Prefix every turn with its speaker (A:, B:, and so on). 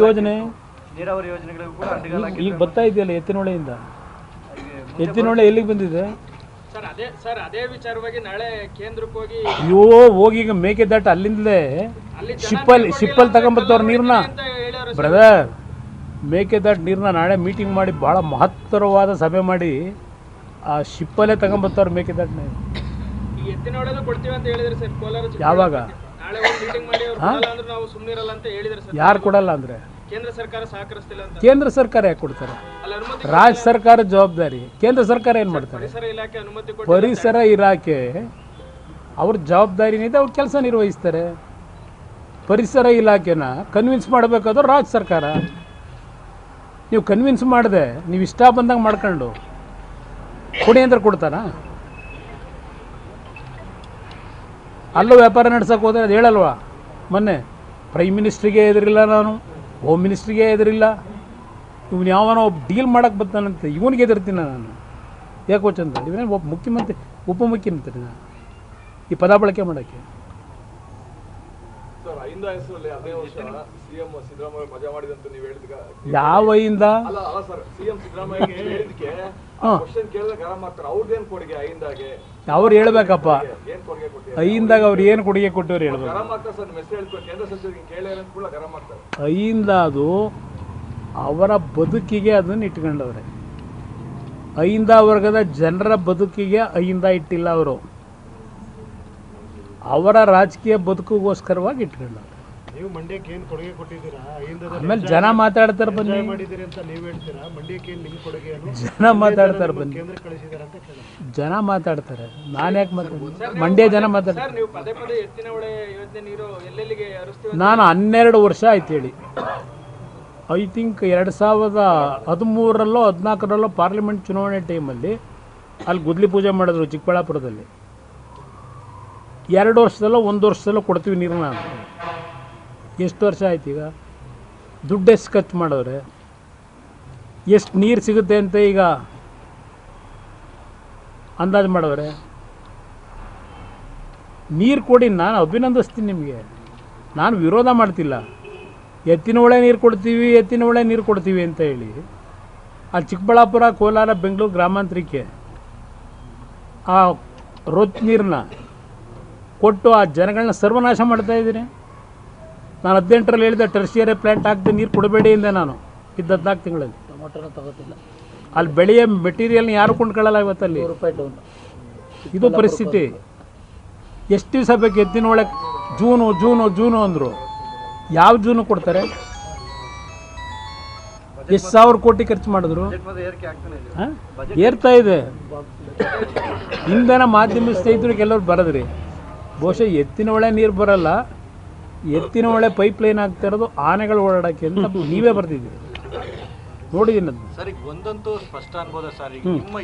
A: ಯೋಜನೆ
B: ನೀರಾವರಿ ಯೋಜನೆಗಳಿಗೂ ಕೂಡ ಅಡ್ಡಗಾಲ
A: ಈಗ ಬರ್ತಾ ಇದೆಯಲ್ಲ ಎತ್ತಿನೊಳೆಯಿಂದ. ಎತ್ತಿನೊಳೆ ಎಲ್ಲಿಗೆ ಬಂದಿದೆ
C: ಸರ್? ಅದೇ ವಿಚಾರವಾಗಿ ನಾಳೆ ಕೇಂದ್ರಕ್ಕೆ ಹೋಗಿ
A: ಹೋಗಿ ಈಗ ಮೇಕೆದಾಟು ಅಲ್ಲಿಂದಲೇ ಶಿಪ್ಪಲ್ ತಗೊಂಬತ್ತವ್ರ ನೀರನ್ನ ಬ್ರದರ್. ಮೇಕೆದಾಟು ನೀರನ್ನ ನಾಳೆ ಮೀಟಿಂಗ್ ಮಾಡಿ ಭಾಳ ಮಹತ್ತರವಾದ ಸಭೆ ಮಾಡಿ ಆ ಶಿಪ್ಪಲ್ಲೇ ತಗೊಂಬತ್ತವ್ರ ಮೇಕೆದಾಟನ್ನ.
C: ಈ ಎತ್ತಿನೊಳೆದು ಕೊಡ್ತೀವಿ ಅಂತ ಹೇಳಿದ್ರು ಸರ್ ಕೋಲಾರ.
A: ಯಾವಾಗ?
C: ನಾಳೆ ಒಂದು ಮೀಟಿಂಗ್ ಮಾಡಿ ಅವ್ರು ಕೊಡಲ್ಲ ಅಂದ್ರೆ ನಾವು ಸುಮ್ಮನೆ ಇರಲ್ಲ ಅಂತ ಹೇಳಿದ್ರು ಸರ್.
A: ಯಾರು ಕೊಡಲ್ಲ ಅಂದರೆ
C: ಕೇಂದ್ರ ಸರ್ಕಾರ ಸಹಕರಿಸ್ತಿಲ್ಲ ಅಂತ.
A: ಕೇಂದ್ರ ಸರ್ಕಾರ ಯಾಕೆ ಕೊಡ್ತಾರೆ? ರಾಜ್ಯ ಸರ್ಕಾರ ಜವಾಬ್ದಾರಿ. ಕೇಂದ್ರ ಸರ್ಕಾರ ಏನು ಮಾಡ್ತಾರೆ?
C: ಪರಿಸರ ಇಲಾಖೆ ಅನುಮತಿ ಕೊಟ್ಟು
A: ಪರಿಸರ ಇಲಾಖೆ ಅವ್ರ ಜವಾಬ್ದಾರಿನಿದೆ, ಅವ್ರ ಕೆಲಸ ನಿರ್ವಹಿಸ್ತಾರೆ. ಪರಿಸರ ಇಲಾಖೆನ ಕನ್ವಿನ್ಸ್ ಮಾಡಬೇಕಾದ್ರೂ ರಾಜ್ಯ ಸರ್ಕಾರ. ನೀವು ಕನ್ವಿನ್ಸ್ ಮಾಡಿದೆ ನೀವು ಇಷ್ಟ ಬಂದಂಗೆ ಮಾಡ್ಕೊಂಡು ಕೊಡಿ ಅಂದ್ರೆ ಕೊಡ್ತಾರಾ? ಅಲ್ಲೂ ವ್ಯಾಪಾರ ನಡ್ಸೋಕೆ ಹೋದರೆ ಅದು ಹೇಳಲ್ವಾ? ಮೊನ್ನೆ ಪ್ರೈಮ್ ಮಿನಿಸ್ಟ್ರಿಗೆ ಎದುರಿಲ್ಲ, ನಾನು ಹೋಮ್ ಮಿನಿಸ್ಟ್ರಿಗೆ ಎದುರಿಲ್ಲ. ಇವನು ಯಾವನೋ ಡೀಲ್ ಮಾಡೋಕ್ಕೆ ಬರ್ತಾನಂತೆ, ಇವನಿಗೆ ಎದುರ್ತೀನಿ ನಾನು. ಯಾಕೋ ಚಂದ ಇವನೇ ಒಬ್ಬ ಮುಖ್ಯಮಂತ್ರಿ ಉಪಮುಖ್ಯಮಂತ್ರಿ ನಾನು ಈ ಪದ ಬಳಕೆ ಮಾಡೋಕ್ಕೆ. ಯಾವಯಿಂದ ಅವ್ರು ಹೇಳ್ಬೇಕಪ್ಪ. ಐಂದಾಗ ಅವ್ರು ಏನು ಕೊಡುಗೆ ಕೊಟ್ಟವ್ರು ಹೇಳ್ಬೇಕು. ಐಂದ ಅದು ಅವರ ಬದುಕಿಗೆ ಅದನ್ನು ಇಟ್ಕೊಂಡವ್ರೆ. ಐಂದ ವರ್ಗದ ಜನರ ಬದುಕಿಗೆ ಐಂದ ಇಟ್ಟಿಲ್ಲ ಅವರು, ಅವರ ರಾಜಕೀಯ ಬದುಕಿಗೋಸ್ಕರವಾಗಿ ಇಟ್ಕೊಂಡವ್ರೆ.
D: ನೀವು ಮಂಡ್ಯಕ್ಕೆ ಏನು ಕೊಡುಗೆ ಕೊಟ್ಟಿದ್ದೀರಾ?
A: ಆಮೇಲೆ ಜನ ಮಾತಾಡ್ತಾರೆ ಬನ್ನಿ,
D: ಮಾಡಿದ್ದೀರಿ ಅಂತ ನೀವು ಹೇಳ್ತೀರಾ. ಮಂಡ್ಯಕ್ಕೆ ಏನು ನಿಮ್ಮ ಕೊಡುಗೆ?
A: ಜನ ಮಾತಾಡ್ತಾರೆ ಬನ್ನಿ,
D: ಕೇಂದ್ರ ಕಳಿಸಿದಾರೆ ಅಂತ ಕೇಳಿ
A: ಜನ ಮಾತಾಡ್ತಾರೆ. ನಾನು ಯಾಕೆ ಮಾತಾಡ್ತೀನಿ? ಮಂಡ್ಯ ಜನ ಮಾತಾಡ್ತಾರೆ.
C: ನೀವು ಪದೇ ಪದೇ ಎತ್ತಿನೊಳೆ ಯೋಜನೆ ನೀರು ಎಲ್ಲೆಲ್ಲಿಗೆ ಹರಿಸ್ತೀವಿ?
A: ನಾನು 12 ವರ್ಷ ಆಯ್ತು ಹೇಳಿ. ಐ ಥಿಂಕ್ 2013ರಲ್ಲೋ 14ರಲ್ಲೋ ಪಾರ್ಲಿಮೆಂಟ್ ಚುನಾವಣೆ ಟೈಮಲ್ಲಿ ಅಲ್ಲಿ ಗುದ್ಲಿ ಪೂಜೆ ಮಾಡಿದ್ರು ಚಿಕ್ಕಬಳ್ಳಾಪುರದಲ್ಲಿ. 2 ವರ್ಷದಲ್ಲೋ 1 ವರ್ಷದಲ್ಲೋ ಕೊಡ್ತೀವಿ ನೀರನ್ನ ಅಂತ. ಎಷ್ಟು ವರ್ಷ ಆಯ್ತು ಈಗ? ದುಡ್ಡು ಎಷ್ಟು ಖರ್ಚು ಮಾಡೋರೆ? ಎಷ್ಟು ನೀರು ಸಿಗುತ್ತೆ ಅಂತ ಈಗ ಅಂದಾಜು ಮಾಡೋರೆ? ನೀರು ಕೊಡಿ, ನಾನು ಅಭಿನಂದಿಸ್ತೀನಿ ನಿಮಗೆ, ನಾನು ವಿರೋಧ ಮಾಡ್ತಿಲ್ಲ. ಎತ್ತಿನೊಳೆ ನೀರು ಕೊಡ್ತೀವಿ, ಎತ್ತಿನೊಳೆ ನೀರು ಕೊಡ್ತೀವಿ ಅಂತ ಹೇಳಿ ಅಲ್ಲಿ ಚಿಕ್ಕಬಳ್ಳಾಪುರ, ಕೋಲಾರ, ಬೆಂಗಳೂರು ಗ್ರಾಮಾಂತರಕ್ಕೆ ಆ ರೊಚ್ಚ ನೀರನ್ನ ಕೊಟ್ಟು ಆ ಜನಗಳನ್ನ ಸರ್ವನಾಶ ಮಾಡ್ತಾಯಿದ್ದೀನಿ. ನಾನು 18ರಲ್ಲಿ ಹೇಳಿದೆ ಟರ್ಷಿಯರಿ ಪ್ಲ್ಯಾಂಟ್ ಹಾಕಿದೆ ನೀರು ಕೊಡಬೇಡಿ ಎಂದೆ. ನಾನು ಇದ್ದ 14 ತಿಂಗಳಲ್ಲಿ
B: ಟೊಮೊಟೊನ ತಗೋತಿಲ್ಲ.
A: ಅಲ್ಲಿ ಬೆಳೆಯ ಮೆಟೀರಿಯಲ್ನ ಯಾರು ಕೊಂಡ್ಕೊಳ್ಳಲ್ಲ ಇವತ್ತಲ್ಲಿ. ಇದು ಪರಿಸ್ಥಿತಿ. ಎಷ್ಟು ದಿವಸ ಬೇಕು ಎತ್ತಿನೊಳೆ? ಜೂನು ಜೂನು ಜೂನು ಅಂದರು. ಯಾವ ಜೂನು ಕೊಡ್ತಾರೆ? ಎಷ್ಟು ಸಾವಿರ ಕೋಟಿ ಖರ್ಚು ಮಾಡಿದ್ರು? ಏರ್ತಾ ಇದೆ. ಇಂಧನ ಮಾಧ್ಯಮ ಸ್ನೇಹಿತರಿಗೆ ಎಲ್ಲರೂ ಬರೋದ್ರಿ. ಬಹುಶಃ ಎತ್ತಿನೊಳೆ ನೀರು ಬರಲ್ಲ, ಎತ್ತಿನೊಳೆ ಪೈಪ್ ಲೈನ್ ಆಗ್ತಾ ಇರೋದು ಆನೆಗಳು ಓಡಾಡೋಕ್ಕೆ ಅಂತ ನೀವೇ ಬರ್ತಿದ್ದೀರಿ. ನೋಡಿದ್ದೀನಿ ಅದನ್ನ.
B: ಸರ್, ಈಗ ಒಂದಂತೂ ಸ್ಪಷ್ಟ ಅನ್ಬೋದ ಸರ್, ಈಗ ನಿಮ್ಮ